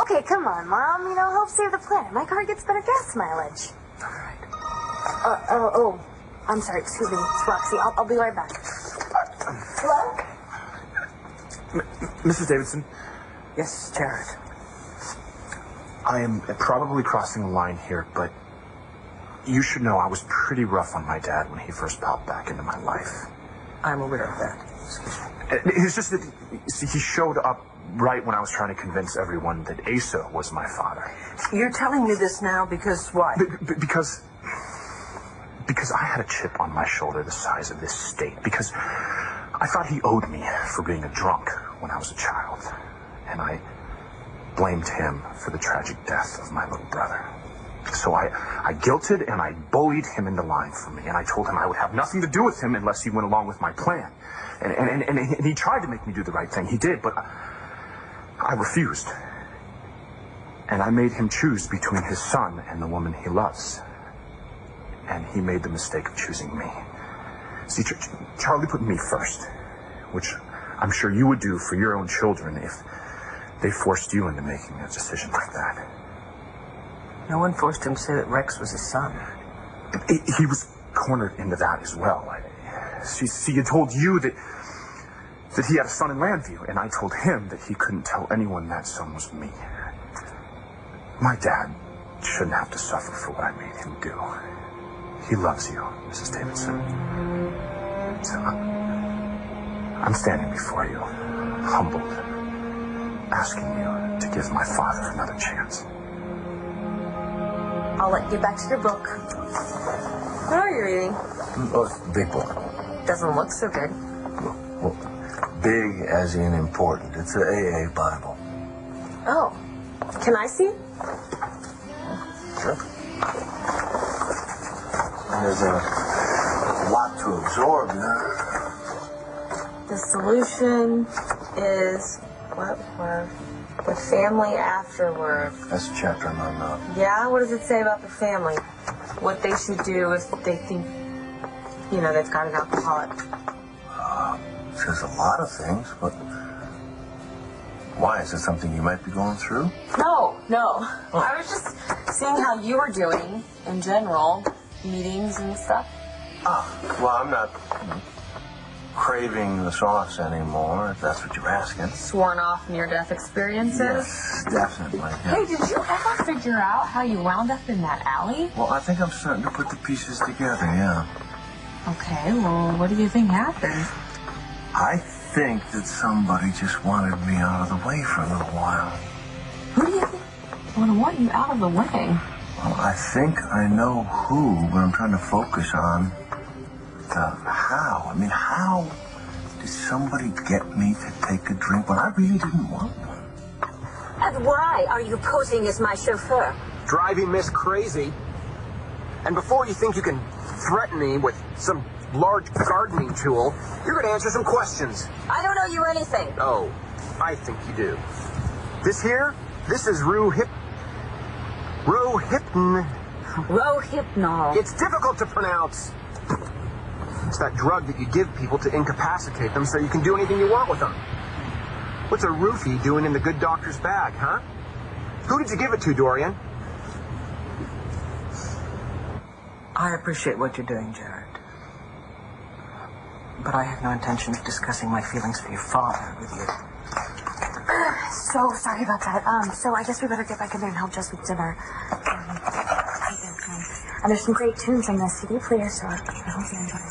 Okay, come on, Mom. You know, help save the planet. My car gets better gas mileage. All right. I'm sorry. Excuse me. It's Roxy. I'll be right back. Hello? Mrs. Davidson? Yes, Jared. I am probably crossing the line here, but you should know I was pretty rough on my dad when he first popped back into my life. I'm aware of that. Excuse me. It's just that he showed up right when I was trying to convince everyone that Asa was my father. You're telling me this now because why? Because I had a chip on my shoulder the size of this state. Because I thought he owed me for being a drunk when I was a child. And I blamed him for the tragic death of my little brother. So I guilted and I bullied him into lying for me. And I told him I would have nothing to do with him unless he went along with my plan. And he tried to make me do the right thing. He did, but I refused. And I made him choose between his son and the woman he loves. And he made the mistake of choosing me. See, Charlie put me first, which I'm sure you would do for your own children if they forced you into making a decision like that. No one forced him to say that Rex was his son. He was cornered into that as well. See, he told you that he had a son in Landview, and I told him that he couldn't tell anyone that son was me. My dad shouldn't have to suffer for what I made him do. He loves you, Mrs. Davidson. So I'm standing before you, humbled, asking you to give my father another chance. I'll let you get back to your book. What are you reading? Oh, big book. Doesn't look so good. Well, big as in important. It's an AA Bible. Oh. Can I see? Sure. There's a lot to absorb there. The solution is what were the family afterward. That's a chapter in my note. Yeah? What does it say about the family? What they should do if they think, they've got an alcoholic? It says a lot of things, but why? Is it something you might be going through? No. I was just seeing how you were doing in general, meetings and stuff. Well, I'm not craving the sauce anymore, if that's what you're asking. Sworn off near-death experiences? Yes, definitely. Yeah. Hey, did you ever figure out how you wound up in that alley? Well, I think I'm starting to put the pieces together, yeah. Okay, well, what do you think happened? I think that somebody just wanted me out of the way for a little while. Who do you think would want you out of the way? Well, I think I know who, but I'm trying to focus on the how. I mean, how did somebody get me to take a drink when I really didn't want one? And why are you posing as my chauffeur? Driving Miss crazy. And before you think you can threaten me with some large gardening tool, you're going to answer some questions. I don't owe you anything. Oh, I think you do. This is Rohypnol. It's difficult to pronounce. It's that drug that you give people to incapacitate them so you can do anything you want with them. What's a roofie doing in the good doctor's bag, huh? Who did you give it to, Dorian? I appreciate what you're doing, Jared. But I have no intention of discussing my feelings for your father with you. So sorry about that. So I guess we better get back in there and help Jess with dinner. And there's some great tunes on the CD player, so I hope you enjoy it.